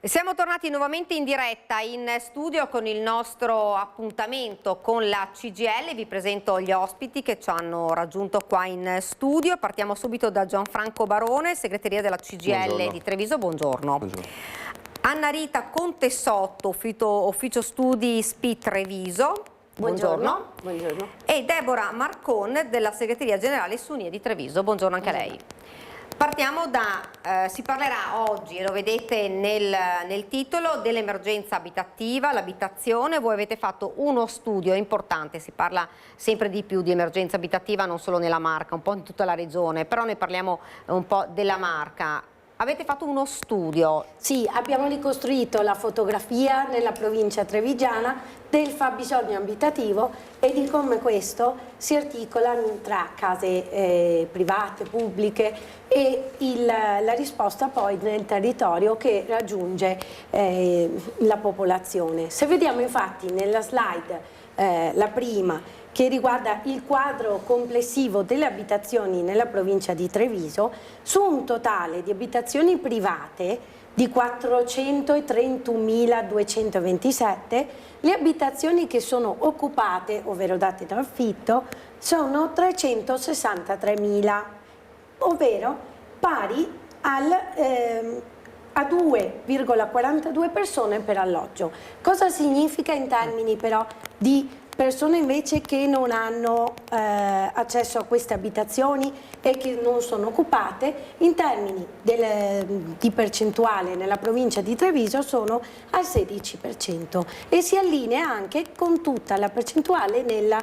Siamo tornati nuovamente in diretta in studio con il nostro appuntamento con la CGIL. Vi presento gli ospiti che ci hanno raggiunto qua in studio. Partiamo subito da Gianfranco Barone, segreteria della CGIL Buongiorno. di Treviso. Buongiorno. Buongiorno. Anna Rita Contessotto, ufficio studi SPI Treviso. Buongiorno. Buongiorno. E Deborah Marcon della segreteria generale SUNIE di Treviso. Buongiorno anche a lei. Partiamo si parlerà oggi, lo vedete nel titolo, dell'emergenza abitativa, l'abitazione. Voi avete fatto uno studio importante, si parla sempre di più di emergenza abitativa, non solo nella Marca, un po' in tutta la regione, però noi parliamo un po' della Marca. Avete fatto uno studio? Sì, abbiamo ricostruito la fotografia nella provincia trevigiana del fabbisogno abitativo e di come questo si articola tra case private, pubbliche e la risposta poi nel territorio che raggiunge la popolazione. Se vediamo infatti nella slide la prima, che riguarda il quadro complessivo delle abitazioni nella provincia di Treviso, su un totale di abitazioni private di 431.227, le abitazioni che sono occupate, ovvero date da affitto, sono 363.000, ovvero pari a 2,42 persone per alloggio. Cosa significa in termini però di persone invece che non hanno accesso a queste abitazioni e che non sono occupate? In termini di percentuale nella provincia di Treviso sono al 16% e si allinea anche con tutta la percentuale nel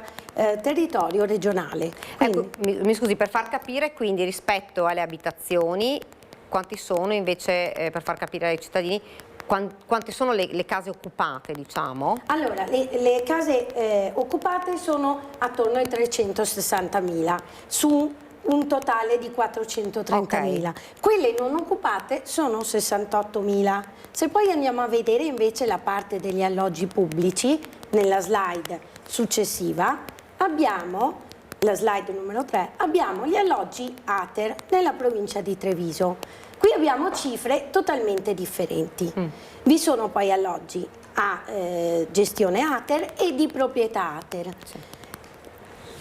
territorio regionale. Ecco, mi scusi, per far capire quindi rispetto alle abitazioni, quanti sono invece, per far capire ai cittadini, quante sono le case occupate, diciamo? Allora, le case occupate sono attorno ai 360.000 su un totale di 430.000. Okay. Quelle non occupate sono 68.000. Se poi andiamo a vedere invece la parte degli alloggi pubblici, nella slide successiva, abbiamo, la slide numero 3, abbiamo gli alloggi ATER nella provincia di Treviso. Qui abbiamo cifre totalmente differenti. Vi sono poi alloggi a gestione ATER e di proprietà ATER. Sì.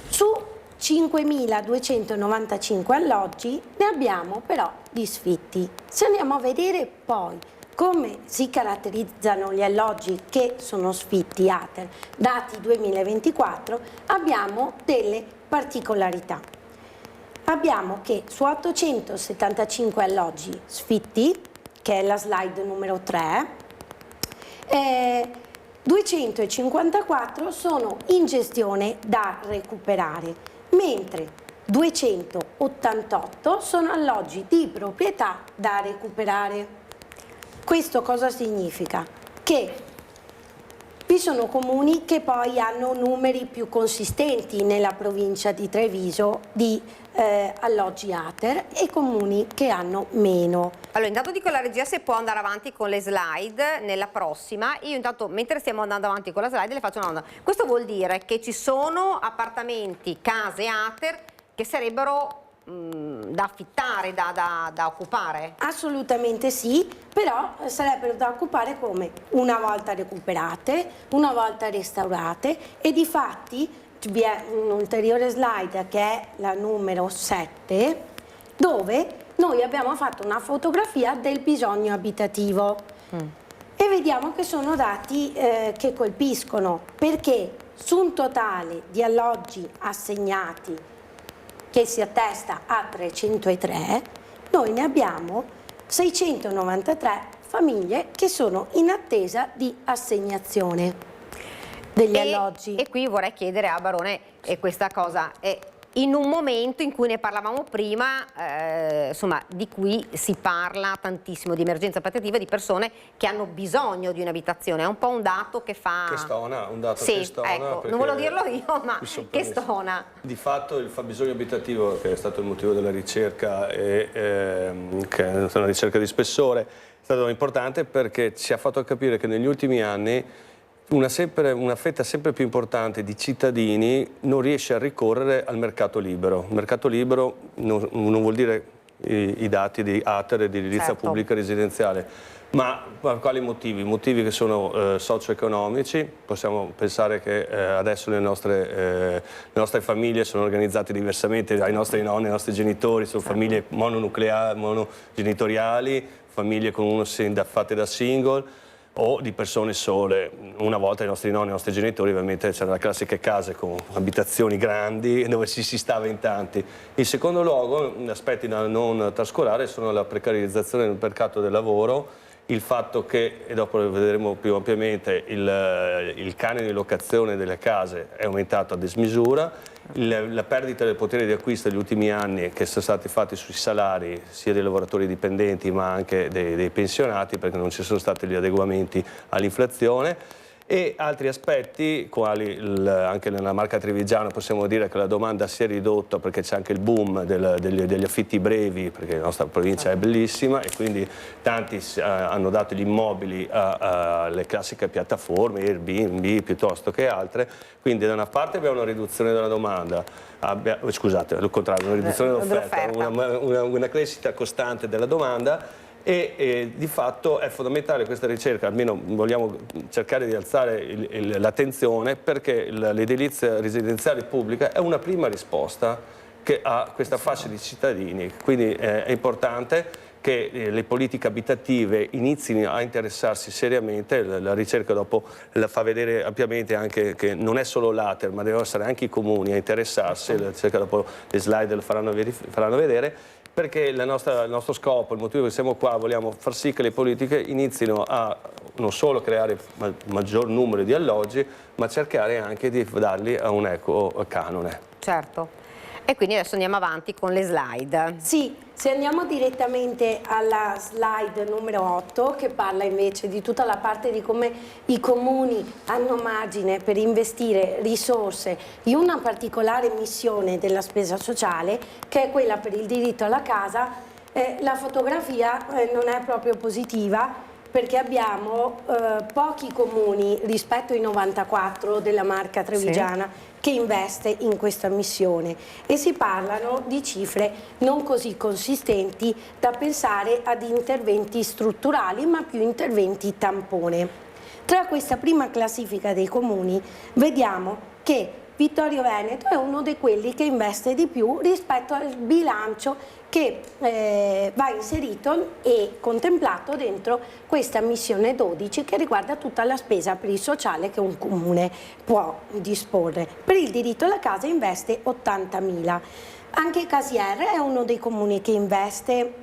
Su 5.295 alloggi ne abbiamo però di sfitti. Se andiamo a vedere poi come si caratterizzano gli alloggi che sono sfitti ATER, dati 2024, abbiamo delle particolarità. Abbiamo che su 875 alloggi sfitti, che è la slide numero 3, 254 sono in gestione da recuperare, mentre 288 sono alloggi di proprietà da recuperare. Questo cosa significa? Che vi sono comuni che poi hanno numeri più consistenti nella provincia di Treviso di alloggi ATER e comuni che hanno meno. Allora, intanto dico alla regia se può andare avanti con le slide nella prossima. Io intanto, mentre stiamo andando avanti con la slide, le faccio una domanda. Questo vuol dire che ci sono appartamenti, case ATER che sarebbero da affittare, da occupare? Assolutamente sì, però sarebbero da occupare come? Una volta recuperate, una volta restaurate e difatti vi è un'ulteriore slide che è la numero 7 dove noi abbiamo fatto una fotografia del bisogno abitativo e vediamo che sono dati che colpiscono, perché su un totale di alloggi assegnati che si attesta a 303, noi ne abbiamo 693 famiglie che sono in attesa di assegnazione degli alloggi. E qui vorrei chiedere a Barone questa cosa. In un momento in cui ne parlavamo prima, insomma, di cui si parla tantissimo, di emergenza abitativa, di persone che hanno bisogno di un'abitazione, è un po' un dato che fa... Che stona, un dato sì, che stona. Ecco, non volevo dirlo io, ma che stona. Di fatto il fabbisogno abitativo, che è stato il motivo della ricerca, che è una ricerca di spessore, è stato importante perché ci ha fatto capire che negli ultimi anni una fetta sempre più importante di cittadini non riesce a ricorrere al mercato libero. Il mercato libero non vuol dire i dati di ATER e di edilizia pubblica residenziale, Ma per quali motivi? Motivi che sono socio-economici. Possiamo pensare che adesso le nostre famiglie sono organizzate diversamente dai nostri nonni, ai nostri genitori, sono famiglie mononucleari, monogenitoriali, famiglie con uno fatte da single o di persone sole. Una volta i nostri nonni, i nostri genitori, ovviamente c'erano le classiche case con abitazioni grandi dove si stava in tanti. In secondo luogo, aspetti da non trascurare sono la precarizzazione del mercato del lavoro, il fatto che, e dopo lo vedremo più ampiamente, il canone di locazione delle case è aumentato a dismisura, la perdita del potere di acquisto negli ultimi anni che sono stati fatti sui salari sia dei lavoratori dipendenti ma anche dei pensionati, perché non ci sono stati gli adeguamenti all'inflazione. E altri aspetti, quali anche nella Marca Trevigiana possiamo dire che la domanda si è ridotta perché c'è anche il boom degli affitti brevi, perché la nostra provincia è bellissima e quindi tanti hanno dato gli immobili alle classiche piattaforme, Airbnb piuttosto che altre, quindi da una parte abbiamo una riduzione della domanda, scusate, al contrario, una riduzione dell'offerta, una crescita costante della domanda. E di fatto è fondamentale questa ricerca, almeno vogliamo cercare di alzare l'attenzione, perché l'edilizia residenziale pubblica è una prima risposta che ha questa fascia di cittadini, quindi è importante che le politiche abitative inizino a interessarsi seriamente. La ricerca dopo la fa vedere ampiamente anche che non è solo l'ATER, ma devono essere anche i comuni a interessarsi, la ricerca dopo le slide lo faranno vedere, perché il nostro scopo, il motivo che siamo qua, vogliamo far sì che le politiche inizino a non solo creare maggior numero di alloggi, ma cercare anche di darli a un equo canone. Certo. E quindi adesso andiamo avanti con le slide. Sì, se andiamo direttamente alla slide numero 8, che parla invece di tutta la parte di come i comuni hanno margine per investire risorse in una particolare missione della spesa sociale, che è quella per il diritto alla casa, la fotografia non è proprio positiva, perché abbiamo pochi comuni rispetto ai 94 della Marca Trevigiana, sì, che investe in questa missione, e si parlano di cifre non così consistenti da pensare ad interventi strutturali, ma più interventi tampone. Tra questa prima classifica dei comuni vediamo che Vittorio Veneto è uno di quelli che investe di più rispetto al bilancio che va inserito e contemplato dentro questa missione 12, che riguarda tutta la spesa per il sociale che un comune può disporre. Per il diritto alla casa investe 80.000. Anche Casier è uno dei comuni che investe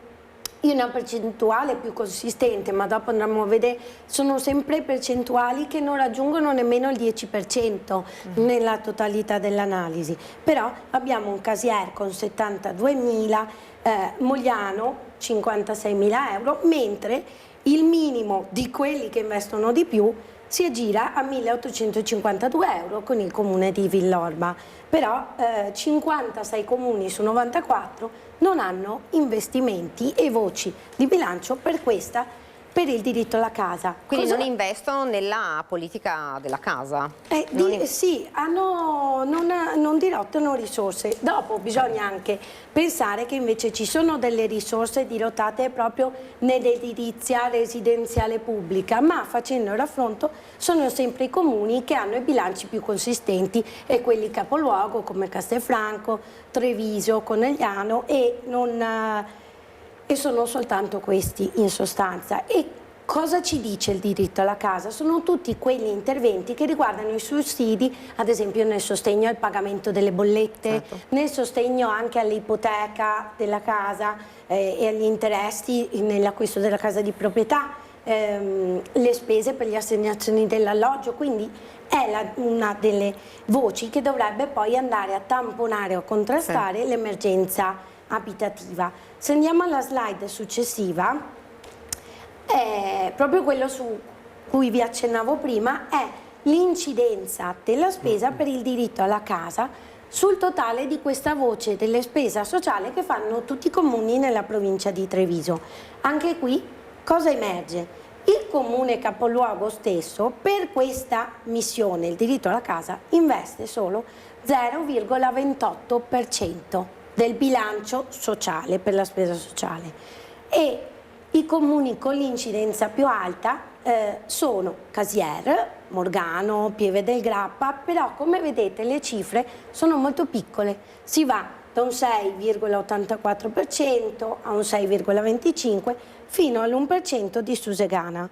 in una percentuale più consistente, ma dopo andremo a vedere, sono sempre percentuali che non raggiungono nemmeno il 10% nella totalità dell'analisi. Però abbiamo un Casier con 72.000, Mogliano 56.000 euro, mentre il minimo di quelli che investono di più si aggira a 1.852 euro con il comune di Villorba. Però 56 comuni su 94 non hanno investimenti e voci di bilancio per il diritto alla casa. Quindi non investono nella politica della casa? Sì, non dirottano risorse. Dopo bisogna anche pensare che invece ci sono delle risorse dirottate proprio nell'edilizia residenziale pubblica, ma facendo il raffronto sono sempre i comuni che hanno i bilanci più consistenti, e quelli capoluogo come Castelfranco, Treviso, Conegliano, e sono soltanto questi in sostanza. E cosa ci dice il diritto alla casa? Sono tutti quegli interventi che riguardano i sussidi, ad esempio nel sostegno al pagamento delle bollette, certo, nel sostegno anche all'ipoteca della casa e agli interessi nell'acquisto della casa di proprietà, le spese per le assegnazioni dell'alloggio. Quindi è una delle voci che dovrebbe poi andare a tamponare o contrastare, sì, l'emergenza abitativa. Se andiamo alla slide successiva, proprio quello su cui vi accennavo prima è l'incidenza della spesa per il diritto alla casa sul totale di questa voce delle spese sociali che fanno tutti i comuni nella provincia di Treviso. Anche qui cosa emerge? Il comune capoluogo stesso per questa missione, il diritto alla casa, investe solo 0,28% del bilancio sociale per la spesa sociale, e I comuni con l'incidenza più alta sono Casier, Morgano, Pieve del Grappa, però come vedete le cifre sono molto piccole, si va da un 6,84% a un 6,25% fino all'1% di Susegana.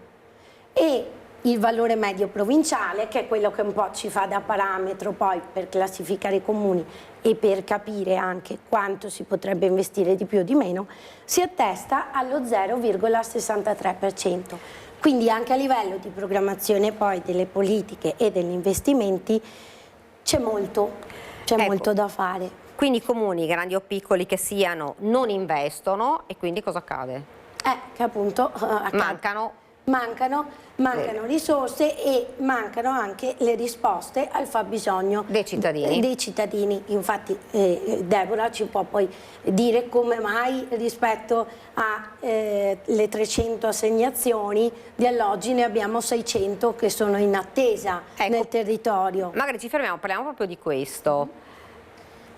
E il valore medio provinciale, che è quello che un po' ci fa da parametro poi per classificare i comuni e per capire anche quanto si potrebbe investire di più o di meno, si attesta allo 0,63%. Quindi anche a livello di programmazione poi delle politiche e degli investimenti c'è molto da fare. Quindi i comuni, grandi o piccoli che siano, non investono e quindi cosa accade? Che appunto mancano risorse e mancano anche le risposte al fabbisogno dei cittadini. Infatti Deborah ci può poi dire come mai rispetto alle 300 assegnazioni di alloggi ne abbiamo 600 che sono in attesa nel territorio. Magari ci fermiamo, parliamo proprio di questo.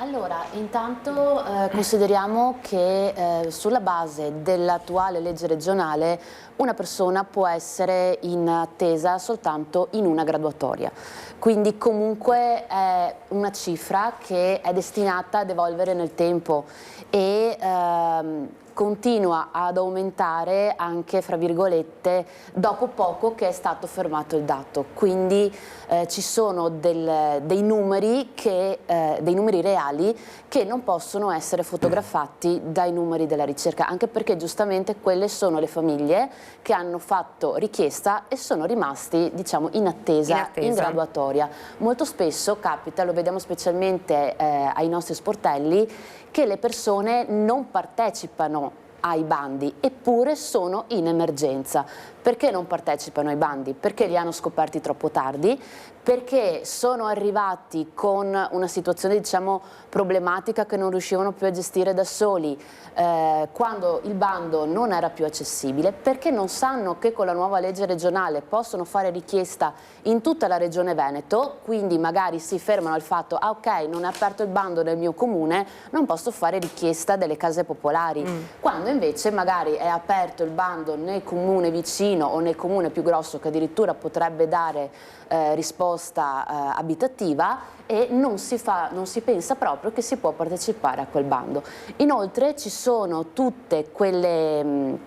Allora, intanto consideriamo che sulla base dell'attuale legge regionale una persona può essere in attesa soltanto in una graduatoria, quindi comunque è una cifra che è destinata ad evolvere nel tempo e continua ad aumentare anche, fra virgolette, dopo poco che è stato fermato il dato. Quindi ci sono dei numeri reali che non possono essere fotografati dai numeri della ricerca, anche perché giustamente quelle sono le famiglie che hanno fatto richiesta e sono rimasti, diciamo, in attesa. In graduatoria. Molto spesso capita, lo vediamo specialmente ai nostri sportelli, che le persone non partecipano ai bandi, eppure sono in emergenza. Perché non partecipano ai bandi? Perché li hanno scoperti troppo tardi, perché sono arrivati con una situazione, diciamo, problematica che non riuscivano più a gestire da soli, quando il bando non era più accessibile, perché non sanno che con la nuova legge regionale possono fare richiesta in tutta la regione Veneto, quindi magari si fermano al fatto: ah, ok, non è aperto il bando nel mio comune, non posso fare richiesta delle case popolari, quando invece magari è aperto il bando nel comune vicino o nel comune più grosso che addirittura potrebbe dare risposta abitativa, e non si pensa proprio che si può partecipare a quel bando. Inoltre ci sono tutte quelle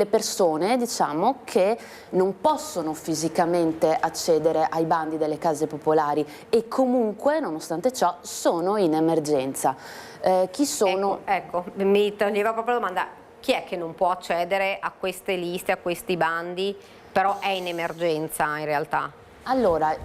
persone, diciamo, che non possono fisicamente accedere ai bandi delle case popolari e comunque, nonostante ciò, sono in emergenza. Chi sono? Ecco, mi toglieva proprio la domanda: chi è che non può accedere a queste liste, a questi bandi, però è in emergenza in realtà? Allora,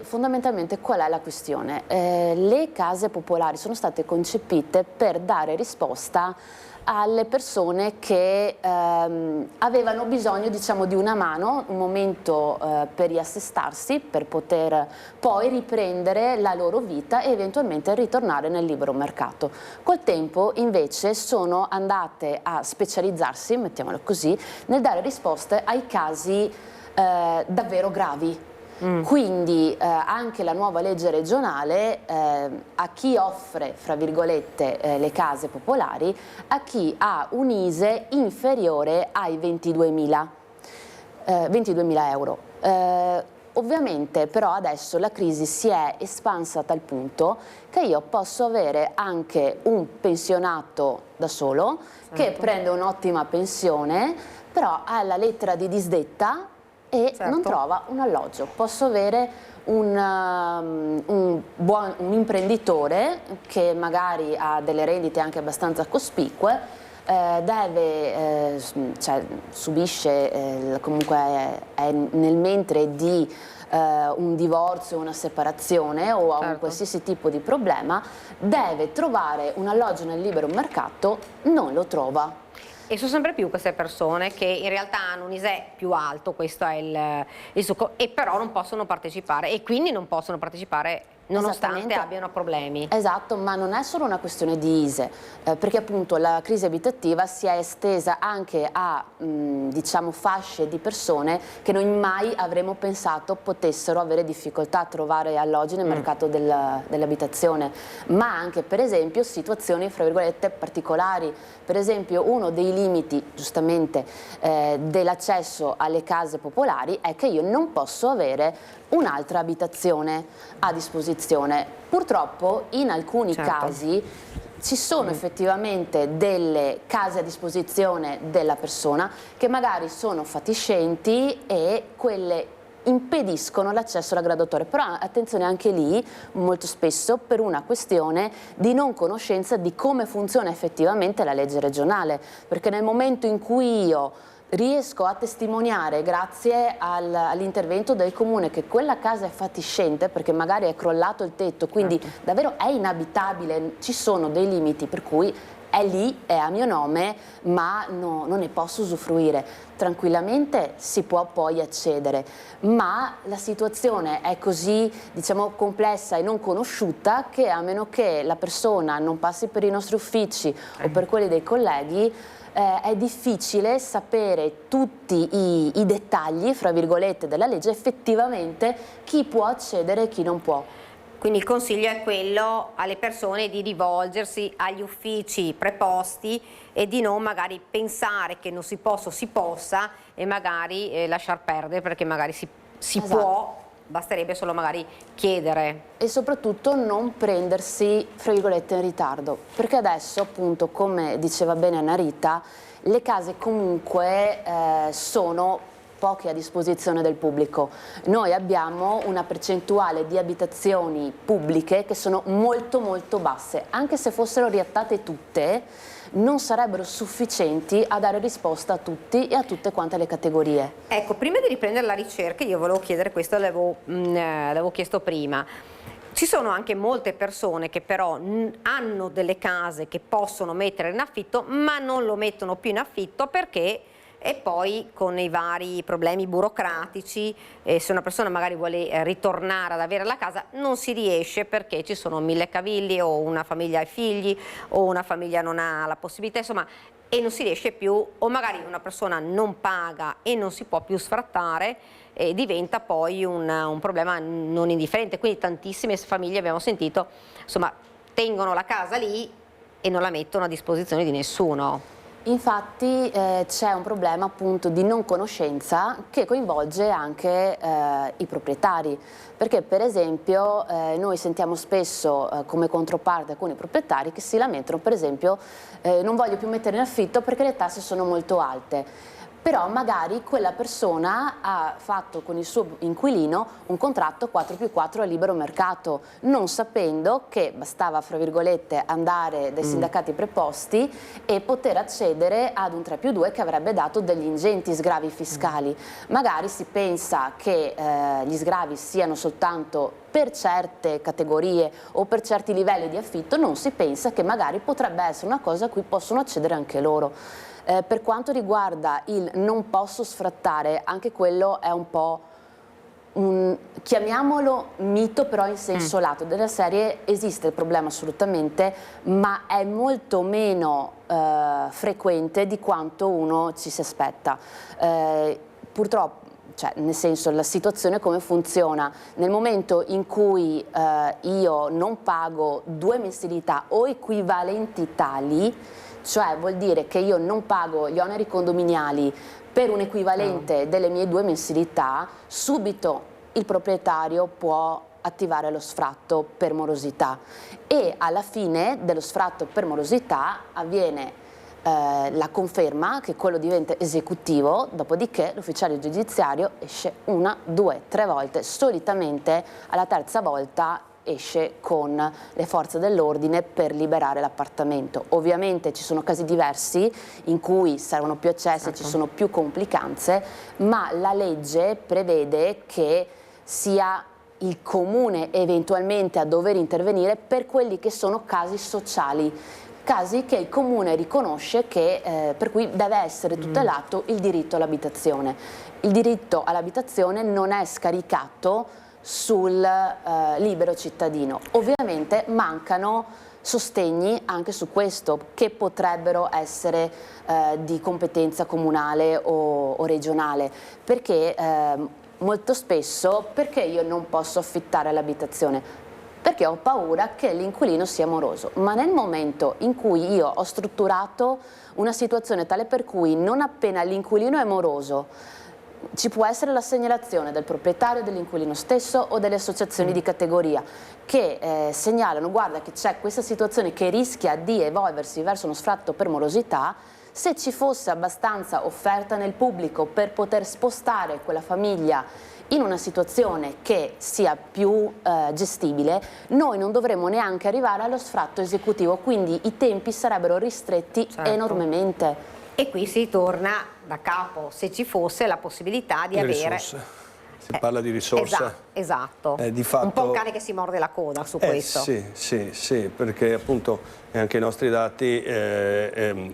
fondamentalmente qual è la questione? Le case popolari sono state concepite per dare risposta alle persone che avevano bisogno, diciamo, di una mano, un momento per riassestarsi, per poter poi riprendere la loro vita e eventualmente ritornare nel libero mercato. Col tempo invece sono andate a specializzarsi, mettiamolo così, nel dare risposte ai casi davvero gravi. Quindi anche la nuova legge regionale a chi offre, fra virgolette, le case popolari, a chi ha un ISEE inferiore ai 22.000 euro. Ovviamente però adesso la crisi si è espansa a tal punto che io posso avere anche un pensionato da solo che prende un'ottima pensione, però ha la lettera di disdetta e non trova un alloggio. Posso avere un imprenditore che magari ha delle rendite anche abbastanza cospicue, subisce, comunque è nel mentre di un divorzio, una separazione o un qualsiasi tipo di problema, deve trovare un alloggio nel libero mercato, non lo trova. E sono sempre più queste persone che in realtà hanno un ISEE più alto, questo è il succo, e però non possono partecipare, e quindi non possono partecipare nonostante Esattamente. abbiano problemi. Esatto, ma non è solo una questione di ISE, perché appunto la crisi abitativa si è estesa anche a diciamo fasce di persone che noi mai avremmo pensato potessero avere difficoltà a trovare alloggi nel mercato dell'abitazione, ma anche per esempio situazioni fra virgolette particolari. Per esempio uno dei limiti giustamente dell'accesso alle case popolari è che io non posso avere un'altra abitazione a disposizione. Purtroppo in alcuni casi ci sono effettivamente delle case a disposizione della persona che magari sono fatiscenti e quelle impediscono l'accesso alla graduatoria, però attenzione anche lì molto spesso per una questione di non conoscenza di come funziona effettivamente la legge regionale, perché nel momento in cui io riesco a testimoniare grazie all'intervento del comune che quella casa è fatiscente perché magari è crollato il tetto, quindi davvero è inabitabile, ci sono dei limiti per cui è lì, è a mio nome, ma non ne posso usufruire. Tranquillamente si può poi accedere, ma la situazione è così, diciamo, complessa e non conosciuta che a meno che la persona non passi per i nostri uffici o per quelli dei colleghi, è difficile sapere tutti i dettagli, fra virgolette, della legge, effettivamente chi può accedere e chi non può. Quindi il consiglio è quello alle persone di rivolgersi agli uffici preposti e di non magari pensare che non si possa o si possa e magari lasciar perdere, perché magari si Esatto. può, basterebbe solo magari chiedere. E soprattutto non prendersi, fra virgolette, in ritardo, perché adesso appunto, come diceva bene Anna Rita, le case comunque sono poche a disposizione del pubblico. Noi abbiamo una percentuale di abitazioni pubbliche che sono molto molto basse, anche se fossero riattate tutte non sarebbero sufficienti a dare risposta a tutti e a tutte quante le categorie. Ecco, prima di riprendere la ricerca io volevo chiedere questo, l'avevo chiesto prima. Ci sono anche molte persone che però hanno delle case che possono mettere in affitto ma non lo mettono più in affitto perché e poi con i vari problemi burocratici, se una persona magari vuole ritornare ad avere la casa non si riesce perché ci sono 1000 cavilli o una famiglia ha figli o una famiglia non ha la possibilità, insomma, e non si riesce più, o magari una persona non paga e non si può più sfrattare e diventa poi un problema non indifferente, quindi tantissime famiglie, abbiamo sentito, insomma, tengono la casa lì e non la mettono a disposizione di nessuno. Infatti c'è un problema appunto di non conoscenza che coinvolge anche i proprietari, perché per esempio noi sentiamo spesso come controparte alcuni proprietari che si lamentano, per esempio non voglio più mettere in affitto perché le tasse sono molto alte. Però magari quella persona ha fatto con il suo inquilino un contratto 4+4 a libero mercato, non sapendo che bastava, fra virgolette, andare dai sindacati preposti e poter accedere ad un 3+2 che avrebbe dato degli ingenti sgravi fiscali. Magari si pensa che gli sgravi siano soltanto per certe categorie o per certi livelli di affitto, non si pensa che magari potrebbe essere una cosa a cui possono accedere anche loro. Per quanto riguarda il non posso sfrattare, anche quello è un po' chiamiamolo mito, però in senso lato, della serie esiste il problema assolutamente, ma è molto meno frequente di quanto uno ci si aspetta. Purtroppo, cioè, nel senso, la situazione come funziona? Nel momento in cui io non pago 2 mensilità o equivalenti tali, cioè vuol dire che io non pago gli oneri condominiali per un equivalente delle mie 2 mensilità, subito il proprietario può attivare lo sfratto per morosità e alla fine dello sfratto per morosità avviene la conferma che quello diventa esecutivo, dopodiché l'ufficiale giudiziario esce 1, 2, 3 volte, solitamente alla terza volta esce con le forze dell'ordine per liberare l'appartamento. Ovviamente ci sono casi diversi in cui servono più accessi, ci sono più complicanze, ma la legge prevede che sia il comune eventualmente a dover intervenire per quelli che sono casi sociali, casi che il comune riconosce che, per cui deve essere tutelato il diritto all'abitazione. Il diritto all'abitazione non è scaricato sul libero cittadino. Ovviamente mancano sostegni anche su questo, che potrebbero essere di competenza comunale o regionale, perché molto spesso, perché io non posso affittare l'abitazione? Perché ho paura che l'inquilino sia moroso, ma nel momento in cui io ho strutturato una situazione tale per cui non appena l'inquilino è moroso ci può essere la segnalazione del proprietario, dell'inquilino stesso o delle associazioni di categoria che segnalano: guarda che c'è questa situazione che rischia di evolversi verso uno sfratto per morosità. Se ci fosse abbastanza offerta nel pubblico per poter spostare quella famiglia in una situazione che sia più gestibile, noi non dovremmo neanche arrivare allo sfratto esecutivo, quindi i tempi sarebbero ristretti enormemente. E qui si torna da capo, se ci fosse la possibilità di avere... Si parla di risorse. Esatto. Di fatto, un po' un cane che si morde la coda su questo. Sì, perché appunto anche i nostri dati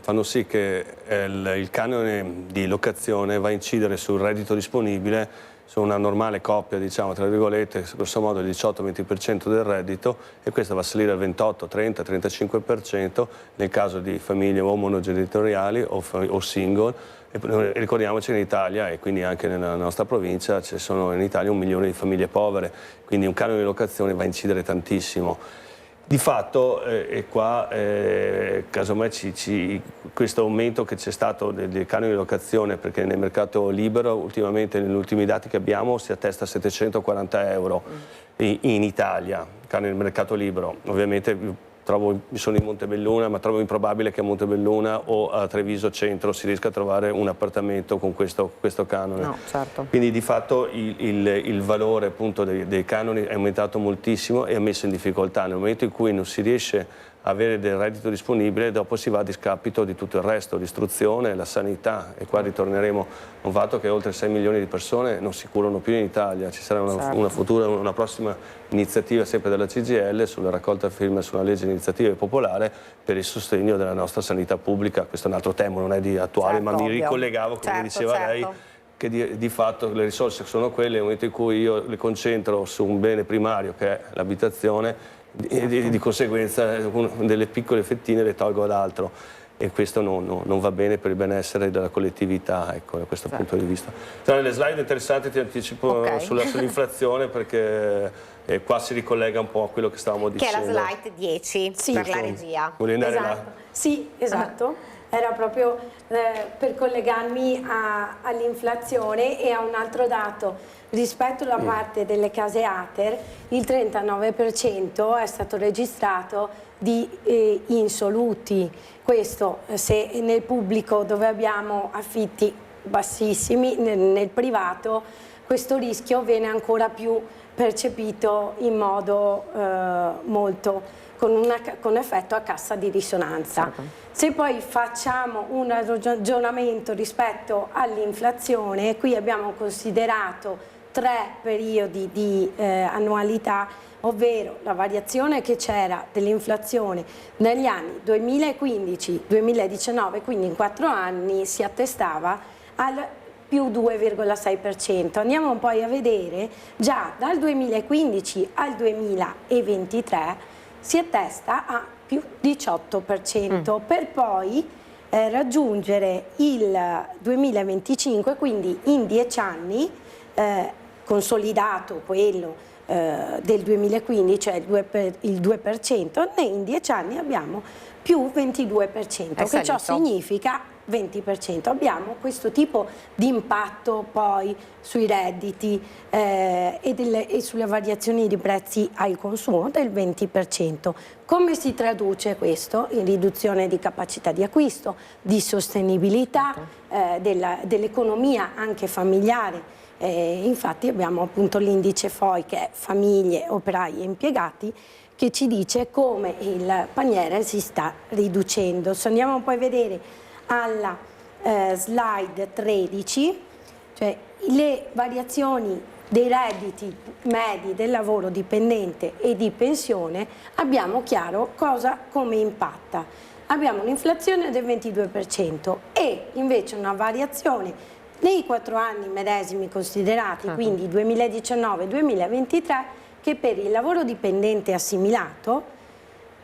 fanno sì che il canone di locazione va a incidere sul reddito disponibile su una normale coppia, diciamo, tra virgolette, grosso modo il 18-20% del reddito, e questo va a salire al 28, 30, 35% nel caso di famiglie o monogenitoriali o single. E ricordiamoci che in Italia, e quindi anche nella nostra provincia, ci sono in Italia 1 milione di famiglie povere, quindi un canone di locazione va a incidere tantissimo. Di fatto, e qua casomai questo aumento che c'è stato del canone di locazione, perché nel mercato libero ultimamente, negli ultimi dati che abbiamo, si attesta a 740 euro in Italia, canone del mercato libero. Ovviamente sono in Montebelluna, ma trovo improbabile che a Montebelluna o a Treviso Centro si riesca a trovare un appartamento con questo canone. No, certo. Quindi di fatto il valore appunto dei canoni è aumentato moltissimo e ha messo in difficoltà. Nel momento in cui non si riesce a avere del reddito disponibile, dopo si va a discapito di tutto il resto, l'istruzione, la sanità, e qua ritorneremo a un fatto che oltre 6 milioni di persone non si curano più in Italia. Ci sarà una prossima iniziativa sempre della CGIL sulla raccolta firme sulla legge di iniziativa popolare per il sostegno della nostra sanità pubblica. Questo è un altro tema, non è di attuale, ma mi ricollegavo, come diceva lei, che di fatto le risorse sono quelle. Nel momento in cui io le concentro su un bene primario che è l'abitazione, di conseguenza delle piccole fettine le tolgo ad altro, e questo non va bene per il benessere della collettività, ecco, da questo punto di vista. Tra le slide interessanti ti anticipo sull'inflazione, perché qua si ricollega un po' a quello che stavamo dicendo. Che è la slide 10 per la regia. Vuoi andare là? Sì, esatto. Era proprio per collegarmi all'inflazione e a un altro dato. Rispetto alla parte delle case ATER, il 39% è stato registrato di insoluti. Questo se nel pubblico, dove abbiamo affitti bassissimi, nel privato questo rischio viene ancora più percepito in modo con effetto a cassa di risonanza. Se poi facciamo un ragionamento rispetto all'inflazione, qui abbiamo considerato 3 periodi di annualità, ovvero la variazione che c'era dell'inflazione negli anni 2015-2019, quindi in 4 anni si attestava al più 2,6%. Andiamo poi a vedere, già dal 2015 al 2023 si attesta a più 18%, per poi raggiungere il 2025, quindi in 10 anni, consolidato quello del 2015, cioè il 2%, e in 10 anni abbiamo più 22%, che ciò significa 20%. Abbiamo questo tipo di impatto poi sui redditi e sulle variazioni di prezzi al consumo del 20%. Come si traduce questo? In riduzione di capacità di acquisto, di sostenibilità dell'economia anche familiare. Infatti abbiamo appunto l'indice FOI, che è famiglie, operai e impiegati, che ci dice come il paniere si sta riducendo. Se andiamo poi a vedere alla slide 13, cioè le variazioni dei redditi medi del lavoro dipendente e di pensione, abbiamo chiaro come impatta. Abbiamo un'inflazione del 22% e invece una variazione nei 4 anni medesimi considerati, quindi 2019-2023, che per il lavoro dipendente assimilato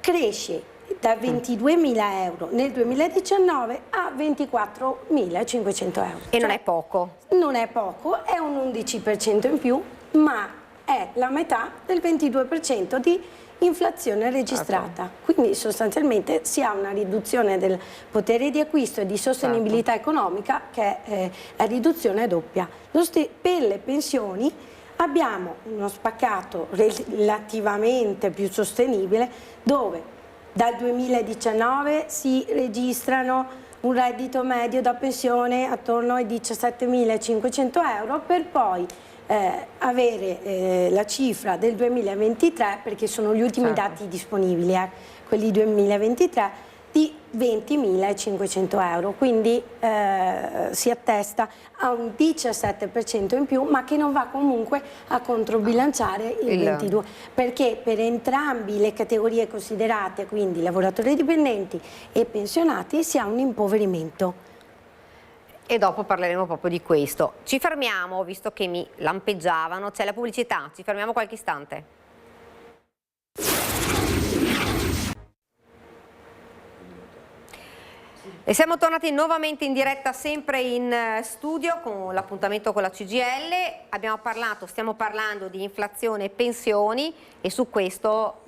cresce da 22.000 euro nel 2019 a 24.500 euro. E non è poco. Non è poco, è un 11% in più, ma è la metà del 22% di inflazione registrata. Quindi sostanzialmente si ha una riduzione del potere di acquisto e di sostenibilità economica che è riduzione doppia. Per le pensioni abbiamo uno spaccato relativamente più sostenibile, dove dal 2019 si registrano un reddito medio da pensione attorno ai 17.500 euro, per poi avere la cifra del 2023, perché sono gli ultimi dati disponibili, quelli 2023, di 20.500 euro, quindi si attesta a un 17% in più, ma che non va comunque a controbilanciare il 22%, perché per entrambi le categorie considerate, quindi lavoratori dipendenti e pensionati, si ha un impoverimento. E dopo parleremo proprio di questo. Ci fermiamo, visto che mi lampeggiavano, c'è la pubblicità, ci fermiamo qualche istante. E siamo tornati nuovamente in diretta, sempre in studio, con l'appuntamento con la CGIL. Stiamo parlando di inflazione e pensioni, e su questo...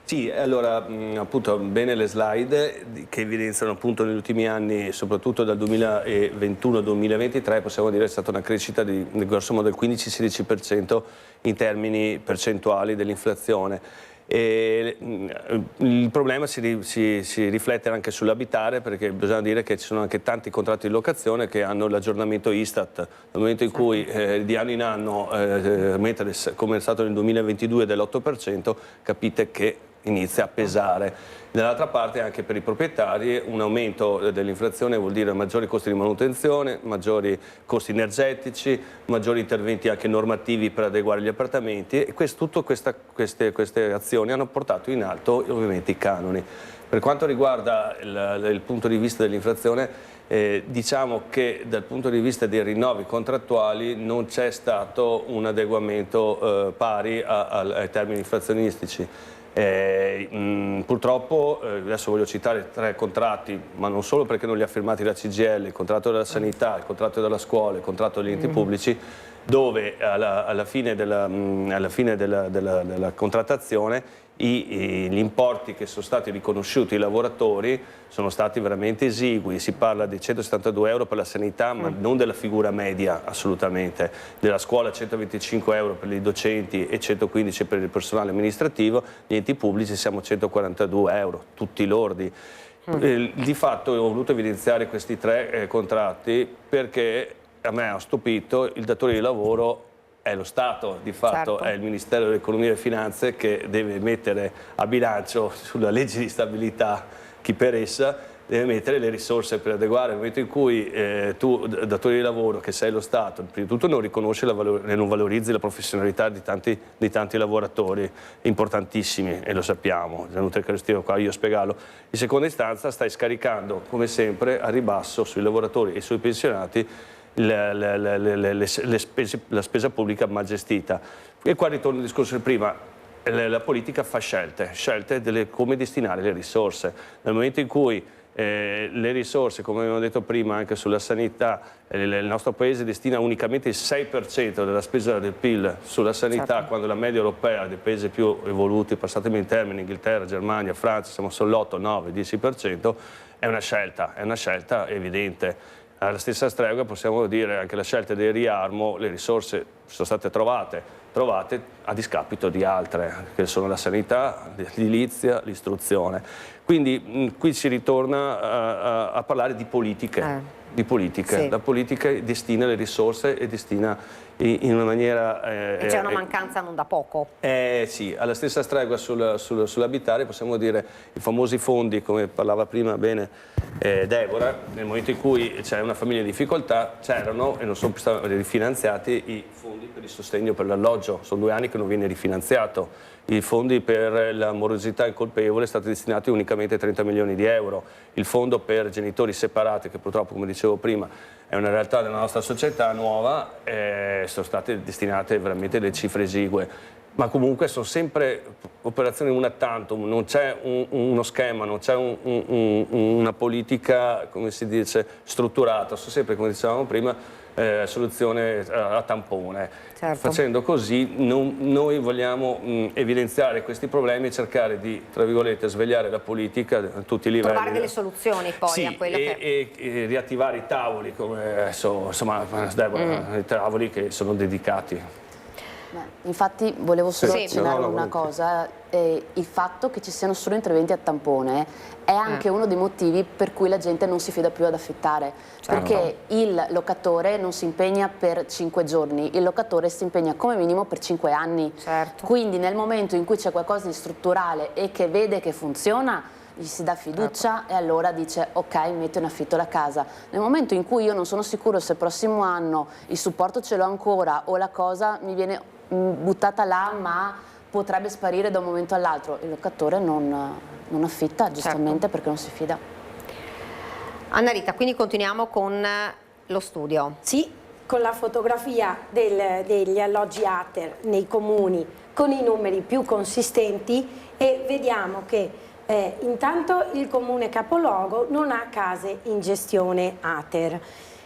Sì, allora appunto bene le slide che evidenziano appunto negli ultimi anni, soprattutto dal 2021 al 2023, possiamo dire che è stata una crescita di grosso modo del 15-16% in termini percentuali dell'inflazione. Il problema si riflette anche sull'abitare, perché bisogna dire che ci sono anche tanti contratti di locazione che hanno l'aggiornamento Istat. Nel momento in cui di anno in anno aumenta, come è stato nel 2022, dell'8%, capite che inizia a pesare. Dall'altra parte anche per i proprietari un aumento dell'inflazione vuol dire maggiori costi di manutenzione, maggiori costi energetici, maggiori interventi anche normativi per adeguare gli appartamenti, e tutte queste azioni hanno portato in alto ovviamente i canoni. Per quanto riguarda il punto di vista dell'inflazione, diciamo che dal punto di vista dei rinnovi contrattuali non c'è stato un adeguamento pari ai termini inflazionistici. Purtroppo, adesso voglio citare 3 contratti, ma non solo perché non li ha firmati la CGIL, il contratto della sanità, il contratto della scuola, il contratto degli enti pubblici, dove alla fine della contrattazione gli importi che sono stati riconosciuti ai lavoratori sono stati veramente esigui. Si parla di 172 euro per la sanità, ma non della figura media assolutamente, della scuola 125 euro per i docenti e 115 per il personale amministrativo, gli enti pubblici siamo a 142 euro, tutti lordi. Di fatto ho voluto evidenziare questi 3 contratti perché a me ha stupito il datore di lavoro è lo Stato, di fatto è il Ministero dell'Economia e delle Finanze che deve mettere a bilancio sulla legge di stabilità, chi per essa, deve mettere le risorse per adeguare. Nel momento in cui tu, datore di lavoro, che sei lo Stato, prima di tutto non riconosci e non valorizzi la professionalità di tanti lavoratori importantissimi, e lo sappiamo, è inutile che restiamo qua io a spiegarlo. In seconda istanza stai scaricando, come sempre, a ribasso sui lavoratori e sui pensionati la spesa pubblica mal gestita. E qua ritorno al discorso di prima, la politica fa scelte come destinare le risorse. Nel momento in cui le risorse, come abbiamo detto prima anche sulla sanità, il nostro Paese destina unicamente il 6% della spesa del PIL sulla sanità, quando la media europea dei paesi più evoluti, passatemi in termini, Inghilterra, Germania, Francia, siamo sull'8, 9, 10%, è una scelta evidente. Alla stessa stregua possiamo dire anche la scelta del riarmo, le risorse sono state trovate a discapito di altre, che sono la sanità, l'edilizia, l'istruzione. Quindi qui si ritorna a parlare di politiche. Sì. La politica destina le risorse e destina in una maniera... e c'è una mancanza non da poco. Sì, alla stessa stregua sull'abitare possiamo dire i famosi fondi, come parlava prima bene Deborah, nel momento in cui c'è una famiglia in difficoltà c'erano e non sono stati rifinanziati i fondi per il sostegno per l'alloggio, sono 2 anni che non viene rifinanziato. I fondi per la morosità incolpevole sono stati destinati unicamente 30 milioni di euro. Il fondo per genitori separati, che purtroppo, come dicevo prima, è una realtà della nostra società nuova, sono state destinate veramente delle cifre esigue. Ma comunque sono sempre operazioni una tantum, non c'è uno schema, non c'è una politica, come si dice, strutturata, sono sempre, come dicevamo prima, soluzione a tampone. Certo. Facendo così noi vogliamo evidenziare questi problemi e cercare di, tra virgolette, svegliare la politica a tutti i livelli. Trovare delle soluzioni poi sì, a quello che... e riattivare i tavoli, come insomma, Deborah, i tavoli che sono dedicati. Beh, infatti volevo solo Sì. accennare No, una cosa, il fatto che ci siano solo interventi a tampone è anche uno dei motivi per cui la gente non si fida più ad affittare, perché il locatore non si impegna per 5 giorni, il locatore si impegna come minimo per 5 anni, quindi nel momento in cui c'è qualcosa di strutturale e che vede che funziona, gli si dà fiducia e allora dice ok, metto in affitto la casa. Nel momento in cui io non sono sicuro se il prossimo anno il supporto ce l'ho ancora o la cosa mi viene buttata là ma potrebbe sparire da un momento all'altro, il locatore non affitta giustamente perché non si fida. Anna Rita, quindi continuiamo con lo studio. Sì, con la fotografia degli alloggi ATER nei comuni con i numeri più consistenti, e vediamo che intanto il comune capoluogo non ha case in gestione ATER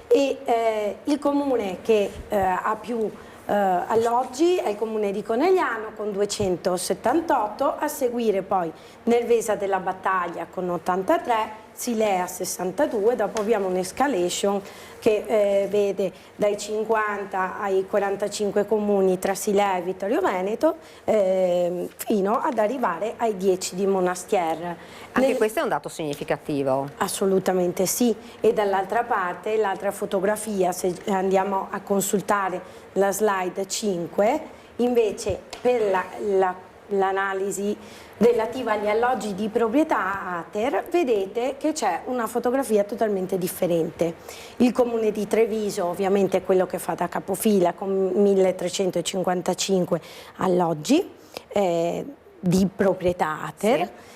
e il comune che ha più alloggi è il comune di Conegliano con 278, a seguire poi Nervesa della Battaglia con 83, Silea 62, dopo abbiamo un'escalation che vede dai 50 ai 45 comuni tra Silea e Vittorio Veneto fino ad arrivare ai 10 di Monastier. Anche questo è un dato significativo. Assolutamente sì, e dall'altra parte l'altra fotografia, se andiamo a consultare la slide 5, invece per l'analisi relativa agli alloggi di proprietà ATER, vedete che c'è una fotografia totalmente differente. Il comune di Treviso ovviamente è quello che fa da capofila con 1355 alloggi di proprietà ATER. Sì.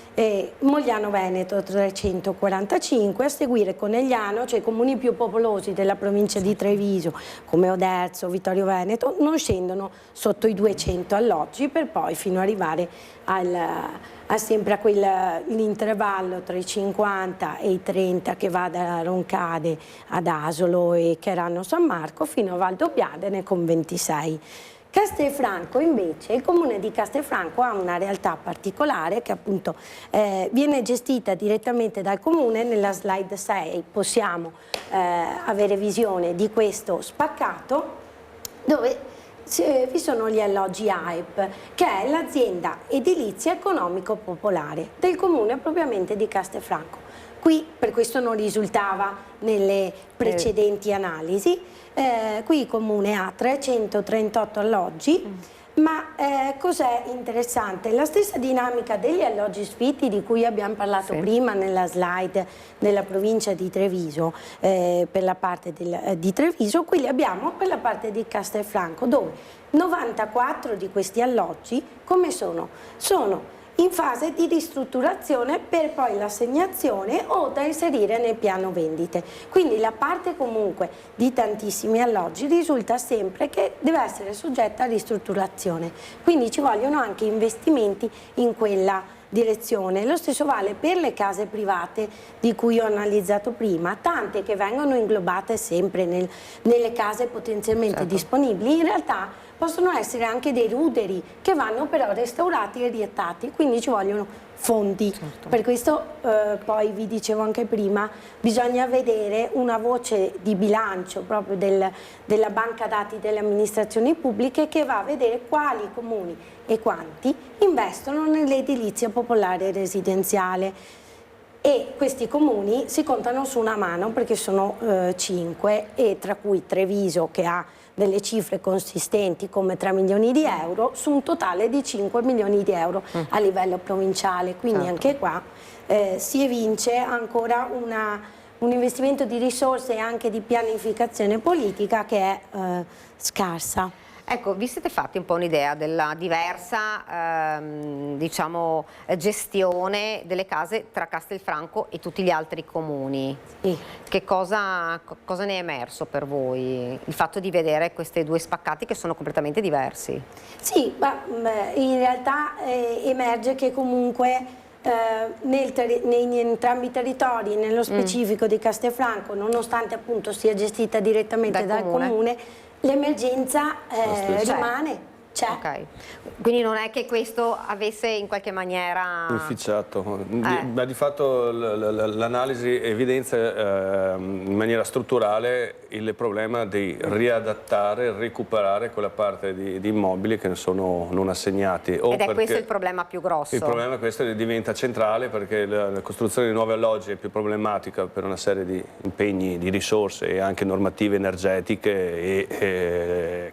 Mogliano Veneto 345, a seguire Conegliano, cioè i comuni più popolosi della provincia di Treviso come Oderzo, Vittorio Veneto, non scendono sotto i 200 alloggi per poi fino ad arrivare sempre a quell'intervallo tra i 50 e i 30 che va da Roncade ad Asolo e Cherano San Marco fino a Valdobbiadene con 26. Castelfranco invece, il comune di Castelfranco ha una realtà particolare che appunto viene gestita direttamente dal comune. Nella slide 6 possiamo avere visione di questo spaccato dove vi sono gli alloggi AEP, che è l'azienda edilizia economico popolare del comune propriamente di Castelfranco. Qui per questo non risultava nelle precedenti analisi. Qui il comune ha 338 alloggi, ma cos'è interessante? La stessa dinamica degli alloggi sfitti di cui abbiamo parlato prima nella slide della provincia di Treviso, per la parte di Treviso, qui li abbiamo per la parte di Castelfranco, dove 94 di questi alloggi come sono? Sono in fase di ristrutturazione per poi l'assegnazione o da inserire nel piano vendite. Quindi la parte comunque di tantissimi alloggi risulta sempre che deve essere soggetta a ristrutturazione, quindi ci vogliono anche investimenti in quella direzione. Lo stesso vale per le case private di cui ho analizzato prima, tante che vengono inglobate sempre nelle case potenzialmente disponibili, in realtà possono essere anche dei ruderi che vanno però restaurati e riettati, quindi ci vogliono fondi. Per questo poi vi dicevo anche prima, bisogna vedere una voce di bilancio proprio della banca dati delle amministrazioni pubbliche che va a vedere quali comuni e quanti investono nell'edilizia popolare residenziale. E questi comuni si contano su una mano perché sono 5, e tra cui Treviso che ha delle cifre consistenti come 3 milioni di euro su un totale di 5 milioni di euro a livello provinciale, quindi anche qua si evince ancora un investimento di risorse e anche di pianificazione politica che è scarsa. Ecco, vi siete fatti un po' un'idea della diversa diciamo, gestione delle case tra Castelfranco e tutti gli altri comuni? Sì. Che cosa ne è emerso per voi? Il fatto di vedere questi due spaccati che sono completamente diversi? Sì, ma in realtà emerge che comunque in entrambi i territori, nello specifico di Castelfranco, nonostante appunto sia gestita direttamente dal comune, l'emergenza rimane. C'è. Okay. Quindi non è che questo avesse in qualche maniera inficiato, ma di fatto l'analisi evidenzia in maniera strutturale il problema di riadattare, recuperare quella parte di immobili che ne sono non assegnati. Ed è questo il problema più grosso. Il problema questo diventa centrale perché la costruzione di nuovi alloggi è più problematica per una serie di impegni, di risorse e anche normative energetiche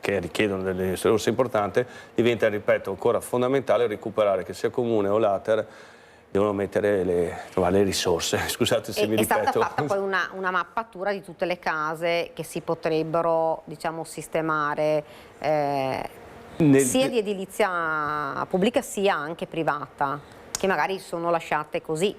che richiedono delle risorse importanti. Diventa, ripeto, ancora fondamentale recuperare, che sia comune o l'ATER, devono mettere trovare le risorse. Scusate se mi ripeto. È stata fatta poi una mappatura di tutte le case che si potrebbero, diciamo, sistemare, sia di edilizia pubblica sia anche privata, che magari sono lasciate così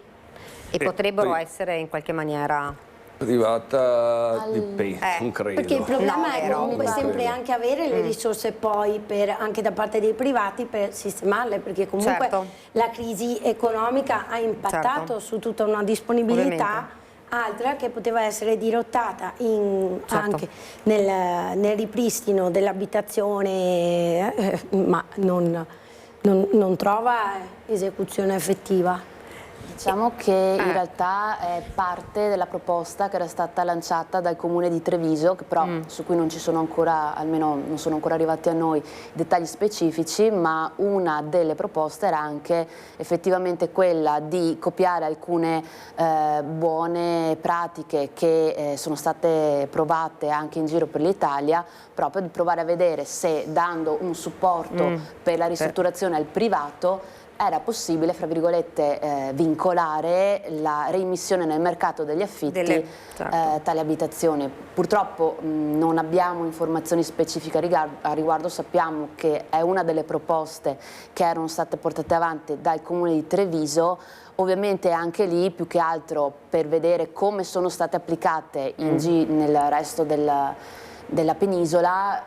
e potrebbero essere in qualche maniera... Privata non credo. Perché il problema è comunque sempre credo. anche avere le risorse poi anche da parte dei privati per sistemarle, perché comunque la crisi economica ha impattato su tutta una disponibilità altra che poteva essere dirottata anche nel ripristino dell'abitazione, ma non trova esecuzione effettiva. Diciamo che in realtà è parte della proposta che era stata lanciata dal Comune di Treviso, che però su cui non ci sono ancora, almeno non sono ancora arrivati a noi dettagli specifici, ma una delle proposte era anche effettivamente quella di copiare alcune buone pratiche che sono state provate anche in giro per l'Italia, proprio di provare a vedere se dando un supporto per la ristrutturazione al privato era possibile, fra virgolette, vincolare la reimmissione nel mercato degli affitti tali abitazioni. Purtroppo non abbiamo informazioni specifiche a riguardo, sappiamo che è una delle proposte che erano state portate avanti dal Comune di Treviso. Ovviamente anche lì, più che altro per vedere come sono state applicate nel resto della penisola,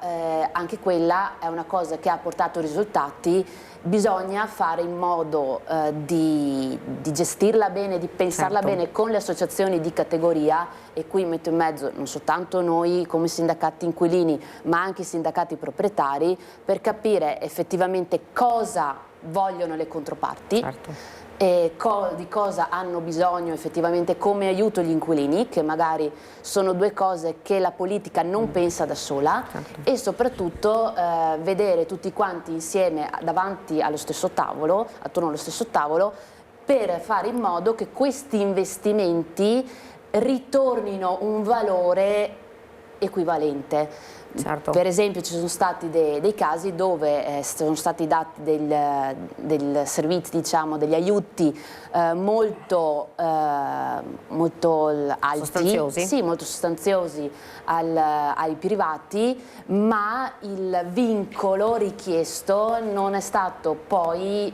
anche quella è una cosa che ha portato risultati. Bisogna fare in modo di gestirla bene, di pensarla bene con le associazioni di categoria, e qui metto in mezzo non soltanto noi come sindacati inquilini ma anche i sindacati proprietari, per capire effettivamente cosa vogliono le controparti. E di cosa hanno bisogno effettivamente come aiuto gli inquilini, che magari sono due cose che la politica non pensa da sola, e soprattutto vedere tutti quanti insieme davanti allo stesso tavolo, attorno allo stesso tavolo, per fare in modo che questi investimenti ritornino un valore equivalente. Per esempio ci sono stati dei casi dove sono stati dati del servizi, diciamo, degli aiuti molto alti, molto sostanziosi ai privati, ma il vincolo richiesto non è stato poi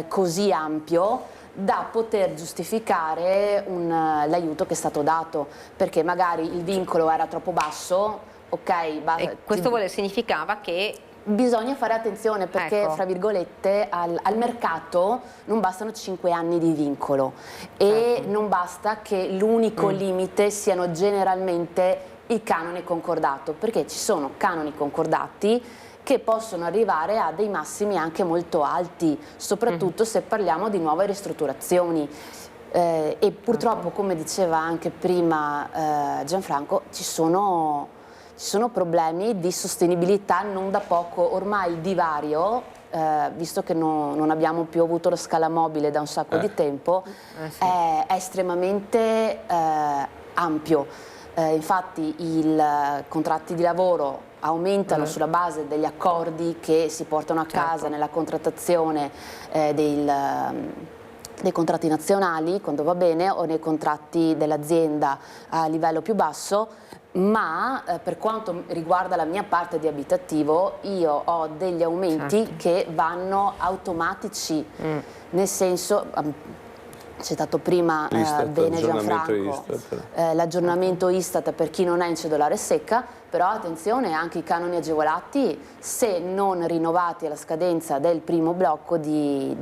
così ampio da poter giustificare l'aiuto che è stato dato, perché magari il vincolo era troppo basso. E questo significava che bisogna fare attenzione, perché fra virgolette al mercato non bastano 5 anni di vincolo e non basta che l'unico limite siano generalmente il canone concordato, perché ci sono canoni concordati che possono arrivare a dei massimi anche molto alti, soprattutto se parliamo di nuove ristrutturazioni. E purtroppo, come diceva anche prima Gianfranco, ci sono problemi di sostenibilità non da poco. Ormai il divario, visto che non abbiamo più avuto la scala mobile da un sacco di tempo, è estremamente ampio. Infatti i contratti di lavoro aumentano sulla base degli accordi che si portano a casa nella contrattazione dei contratti nazionali quando va bene o nei contratti dell'azienda a livello più basso, ma per quanto riguarda la mia parte di abitativo io ho degli aumenti che vanno automatici, nel senso, citato prima bene Gianfranco, l'aggiornamento Istat per chi non è in cedolare secca, però attenzione, anche i canoni agevolati, se non rinnovati alla scadenza del primo blocco di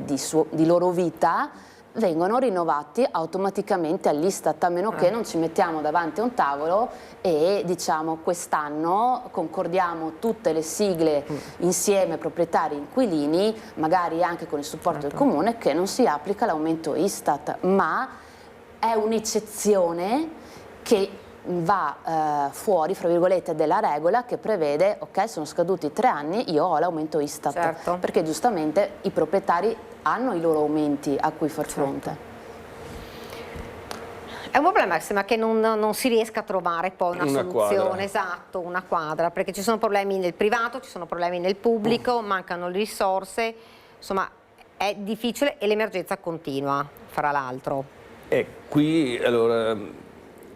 loro vita, vengono rinnovati automaticamente all'Istat, a meno che non ci mettiamo davanti a un tavolo e diciamo quest'anno concordiamo tutte le sigle insieme, proprietari, inquilini, magari anche con il supporto del comune, che non si applica l'aumento Istat, ma è un'eccezione che va fuori, fra virgolette, della regola che prevede, ok, sono scaduti 3 anni, io ho l'aumento Istat, perché giustamente i proprietari hanno i loro aumenti a cui far fronte. È un problema, sembra che non si riesca a trovare poi una soluzione, quadra. esatto, una quadra, perché ci sono problemi nel privato, ci sono problemi nel pubblico, mancano le risorse, insomma è difficile e l'emergenza continua, fra l'altro. E qui allora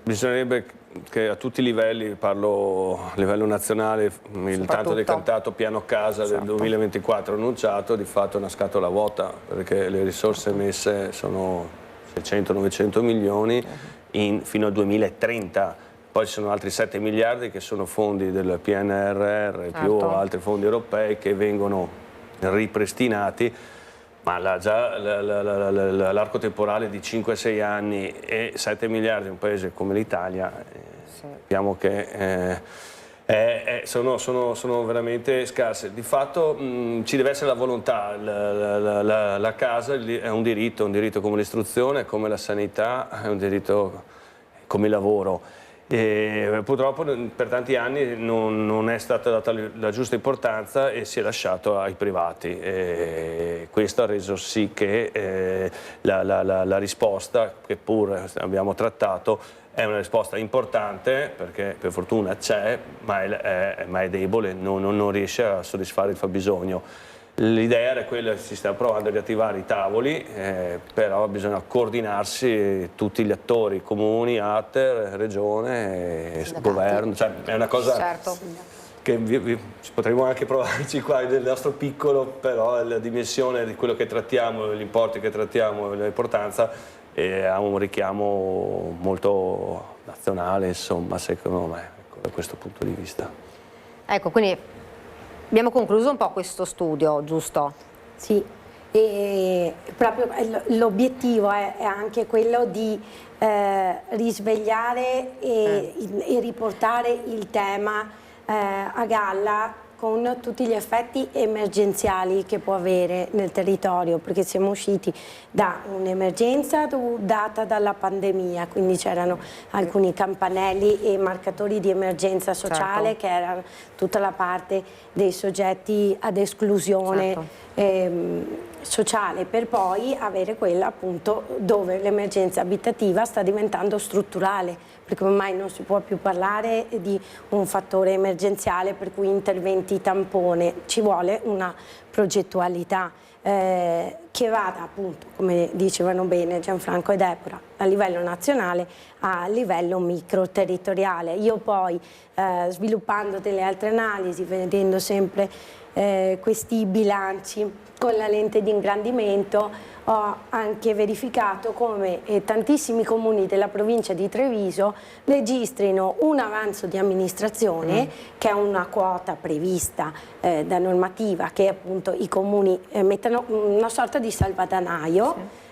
bisognerebbe che a tutti i livelli, parlo a livello nazionale, il tanto decantato piano casa del 2024 annunciato, di fatto è una scatola vuota, perché le risorse messe sono 600-900 milioni fino al 2030, poi ci sono altri 7 miliardi che sono fondi del PNRR più altri fondi europei che vengono ripristinati, ma già l'arco temporale di 5-6 anni e 7 miliardi in un paese come l'Italia, sappiamo che sono veramente scarse. Di fatto ci deve essere la volontà, la casa è un diritto come l'istruzione, come la sanità, è un diritto come il lavoro. E purtroppo per tanti anni non è stata data la giusta importanza e si è lasciato ai privati, e questo ha reso sì che la risposta, che pure abbiamo trattato, è una risposta importante, perché per fortuna c'è, ma è debole, non riesce a soddisfare il fabbisogno. L'idea era quella, si sta provando a riattivare i tavoli, però bisogna coordinarsi tutti gli attori, comuni, ATER, regione e governo, cioè è una cosa che potremmo anche provarci qua nel nostro piccolo, però la dimensione di quello che trattiamo, gli importi che trattiamo, l'importanza ha un richiamo molto nazionale, insomma, secondo me, da questo punto di vista. Ecco, quindi abbiamo concluso un po' questo studio, giusto? Sì, e proprio l'obiettivo è anche quello di risvegliare e riportare il tema a galla con tutti gli effetti emergenziali che può avere nel territorio, perché siamo usciti da un'emergenza data dalla pandemia, quindi c'erano alcuni campanelli e marcatori di emergenza sociale, che erano tutta la parte dei soggetti ad esclusione sociale, per poi avere quella appunto dove l'emergenza abitativa sta diventando strutturale, perché ormai non si può più parlare di un fattore emergenziale per cui interventi tampone, ci vuole una progettualità che vada appunto, come dicevano bene Gianfranco e Deborah, a livello nazionale a livello micro territoriale. Io poi sviluppando delle altre analisi, vedendo sempre questi bilanci con la lente di ingrandimento, ho anche verificato come tantissimi comuni della provincia di Treviso registrino un avanzo di amministrazione che è una quota prevista da normativa, che appunto i comuni mettano una sorta di salvadanaio,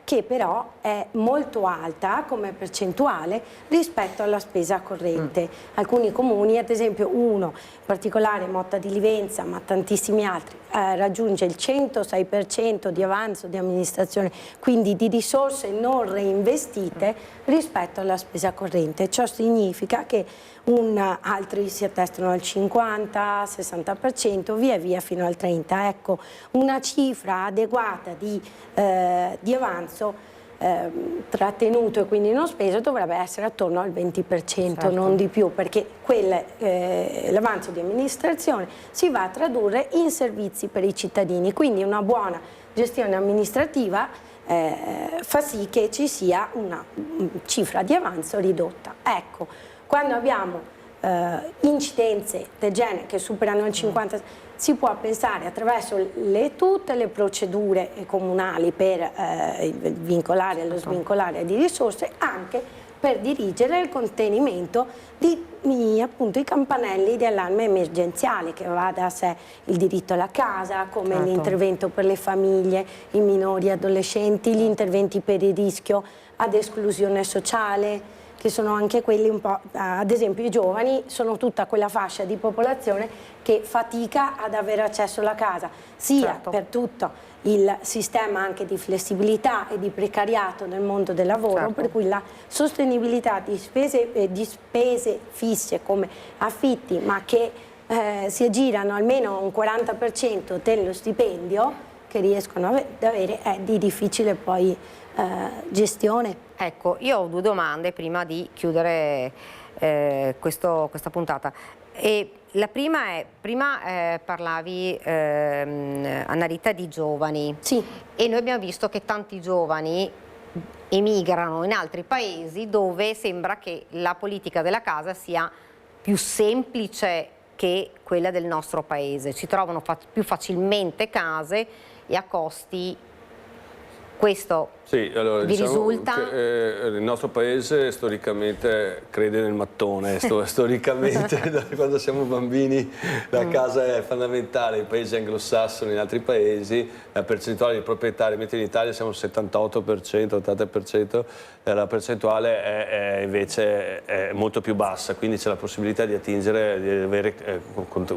che però è molto alta come percentuale rispetto alla spesa corrente. Alcuni comuni, ad esempio uno in particolare, Motta di Livenza, ma tantissimi altri, raggiunge il 106% di avanzo di amministrazione, quindi di risorse non reinvestite rispetto alla spesa corrente. Ciò significa che altri si attestano al 50-60%, via via fino al 30%. Ecco, una cifra adeguata di avanzo trattenuto e quindi non speso dovrebbe essere attorno al 20%, non di più, perché l'avanzo di amministrazione si va a tradurre in servizi per i cittadini, quindi una buona gestione amministrativa fa sì che ci sia una cifra di avanzo ridotta. Ecco, quando abbiamo incidenze del genere che superano il 50%, si può pensare attraverso tutte le procedure comunali per vincolare e lo svincolare di risorse, anche per dirigere il contenimento di appunto i campanelli di allarme emergenziale, che va da sé il diritto alla casa, come l'intervento per le famiglie, i minori adolescenti, gli interventi per il rischio ad esclusione sociale, che sono anche quelli un po', ad esempio i giovani sono tutta quella fascia di popolazione che fatica ad avere accesso alla casa, sia per tutto il sistema anche di flessibilità e di precariato nel mondo del lavoro, per cui la sostenibilità di spese fisse come affitti, ma che si aggirano almeno un 40% dello stipendio che riescono ad avere, è di difficile poi gestione. Ecco, io ho due domande prima di chiudere questa puntata. E la prima è, prima parlavi Anna Rita di giovani, sì, e noi abbiamo visto che tanti giovani emigrano in altri paesi dove sembra che la politica della casa sia più semplice che quella del nostro paese, ci trovano più facilmente case e a costi. Questo sì, allora, vi diciamo risulta? Che, il nostro paese storicamente crede nel mattone, storicamente da quando siamo bambini la casa è fondamentale, in paesi anglosassoni, in altri paesi la percentuale di proprietari, mentre in Italia siamo al 78%, 80%, la percentuale è invece molto più bassa, quindi c'è la possibilità di attingere, di avere come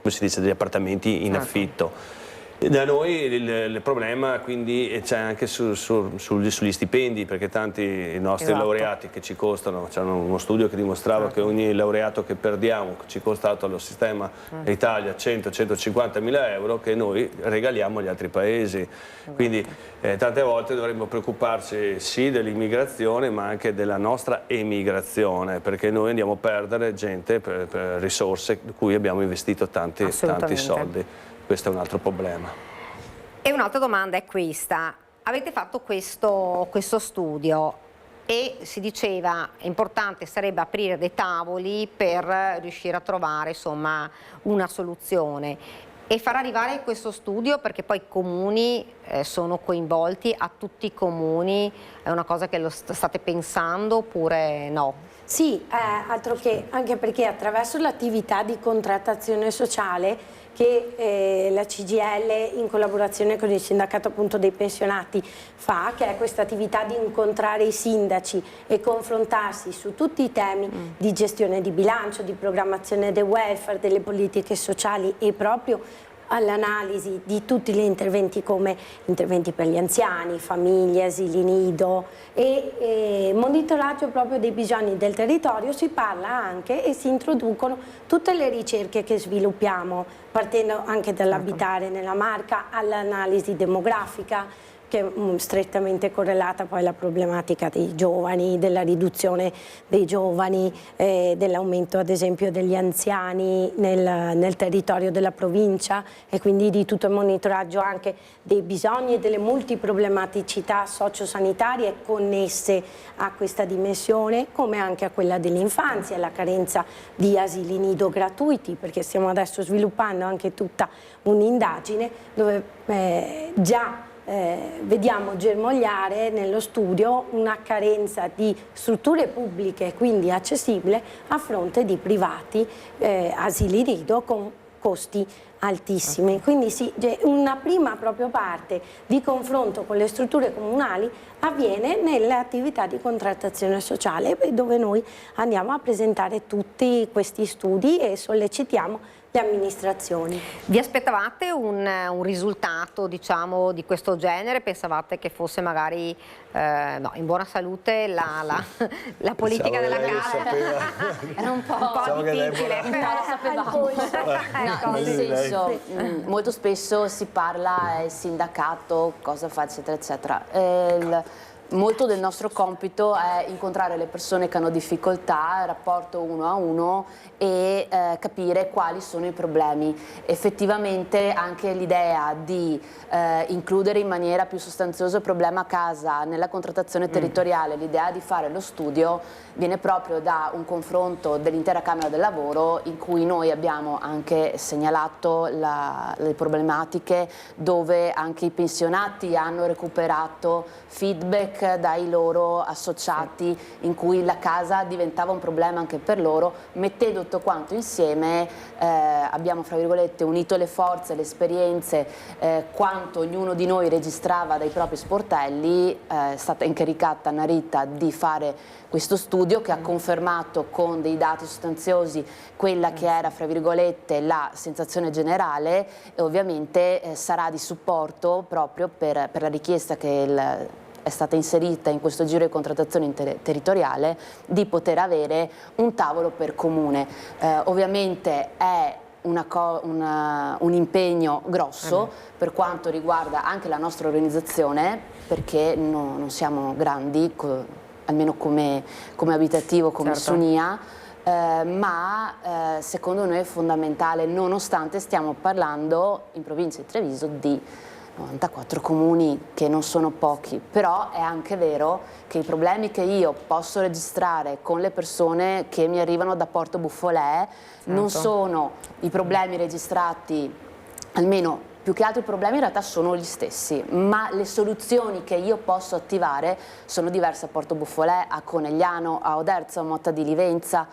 si dice, degli appartamenti in affitto. Da noi il problema quindi c'è anche sugli stipendi, perché tanti nostri laureati che ci costano, c'è uno studio che dimostrava che ogni laureato che perdiamo ci è costato allo sistema Italia 100-150 mila euro che noi regaliamo agli altri paesi. Quindi tante volte dovremmo preoccuparci sì dell'immigrazione ma anche della nostra emigrazione, perché noi andiamo a perdere gente per risorse di cui abbiamo investito tanti soldi. Questo è un altro problema. E un'altra domanda è questa. Avete fatto questo studio e si diceva importante sarebbe aprire dei tavoli per riuscire a trovare insomma una soluzione e far arrivare questo studio, perché poi i comuni sono coinvolti, a tutti i comuni, è una cosa che lo state pensando oppure no? Sì, altro che, anche perché attraverso l'attività di contrattazione sociale che la CGIL in collaborazione con il sindacato appunto dei pensionati fa, che è questa attività di incontrare i sindaci e confrontarsi su tutti i temi di gestione di bilancio, di programmazione del welfare, delle politiche sociali e proprio all'analisi di tutti gli interventi come interventi per gli anziani, famiglie, asili nido e monitoraggio proprio dei bisogni del territorio. Si parla anche e si introducono tutte le ricerche che sviluppiamo, partendo anche dall'abitare nella Marca all'analisi demografica, che è strettamente correlata poi alla problematica dei giovani, della riduzione dei giovani, dell'aumento ad esempio degli anziani nel territorio della provincia e quindi di tutto il monitoraggio anche dei bisogni e delle multiproblematicità sociosanitarie connesse a questa dimensione, come anche a quella dell'infanzia, la carenza di asili nido gratuiti, perché stiamo adesso sviluppando anche tutta un'indagine dove già vediamo germogliare nello studio una carenza di strutture pubbliche, quindi accessibile, a fronte di privati asili nido con costi altissimi. Quindi sì, una prima proprio parte di confronto con le strutture comunali avviene nelle attività di contrattazione sociale, dove noi andiamo a presentare tutti questi studi e sollecitiamo le amministrazioni. Vi aspettavate un risultato, diciamo, di questo genere? Pensavate che fosse magari no, in buona salute la politica della casa? Era un po' difficile, però lo sapevamo. No, nel senso, molto spesso si parla sindacato, cosa fa, eccetera, eccetera. molto del nostro compito è incontrare le persone che hanno difficoltà, il rapporto 1 a 1 e capire quali sono i problemi. Effettivamente anche l'idea di includere in maniera più sostanziosa il problema a casa nella contrattazione territoriale, l'idea di fare lo studio viene proprio da un confronto dell'intera Camera del Lavoro in cui noi abbiamo anche segnalato le problematiche, dove anche i pensionati hanno recuperato feedback dai loro associati in cui la casa diventava un problema anche per loro. Mettendo tutto quanto insieme abbiamo, fra virgolette, unito le forze, le esperienze, quanto ognuno di noi registrava dai propri sportelli. È stata incaricata Narita di fare questo studio che ha confermato con dei dati sostanziosi quella che era, fra virgolette, la sensazione generale, e ovviamente sarà di supporto proprio per la richiesta che è stata inserita in questo giro di contrattazione territoriale di poter avere un tavolo per comune. Ovviamente è un impegno grosso per quanto riguarda anche la nostra organizzazione, perché non siamo grandi, almeno come abitativo, come Sunia, ma secondo noi è fondamentale, nonostante stiamo parlando in provincia di Treviso di 94 comuni, che non sono pochi, però è anche vero che i problemi che io posso registrare con le persone che mi arrivano da Porto Buffolè non sono i problemi registrati, almeno più che altro i problemi in realtà sono gli stessi, ma le soluzioni che io posso attivare sono diverse a Porto Buffolè, a Conegliano, a Oderzo, a Motta di Livenza,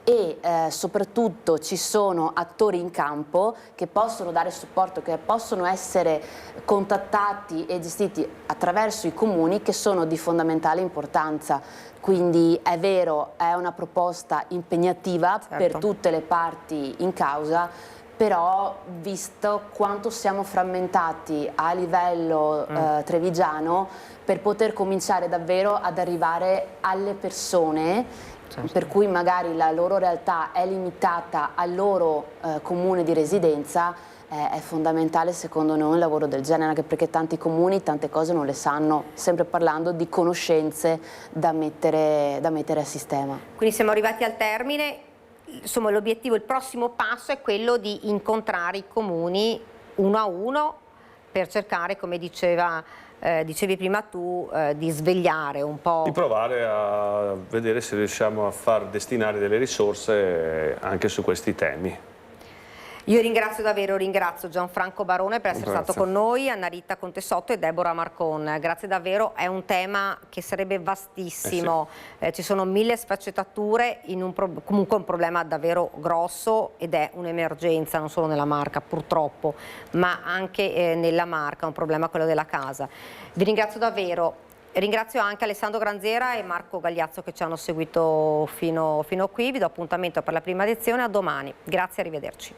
e soprattutto ci sono attori in campo che possono dare supporto, che possono essere contattati e gestiti attraverso i comuni, che sono di fondamentale importanza. Quindi è vero, è una proposta impegnativa per tutte le parti in causa, però visto quanto siamo frammentati a livello trevigiano, per poter cominciare davvero ad arrivare alle persone, per cui magari la loro realtà è limitata al loro comune di residenza, è fondamentale secondo noi un lavoro del genere, anche perché tanti comuni tante cose non le sanno, sempre parlando di conoscenze da mettere a sistema. Quindi siamo arrivati al termine. Insomma, l'obiettivo, il prossimo passo è quello di incontrare i comuni 1 a 1 per cercare, come dicevi prima tu, di svegliare un po'. Di provare a vedere se riusciamo a far destinare delle risorse anche su questi temi. Io ringrazio Gianfranco Barone per essere stato con noi, Annarita Contesotto e Deborah Marcon. Grazie davvero, è un tema che sarebbe vastissimo, ci sono 1000 sfaccettature, comunque un problema davvero grosso ed è un'emergenza non solo nella Marca purtroppo, ma anche nella Marca, un problema quello della casa. Vi ringrazio davvero. Ringrazio anche Alessandro Granziera e Marco Gagliazzo che ci hanno seguito fino qui. Vi do appuntamento per la prima edizione a domani. Grazie, arrivederci.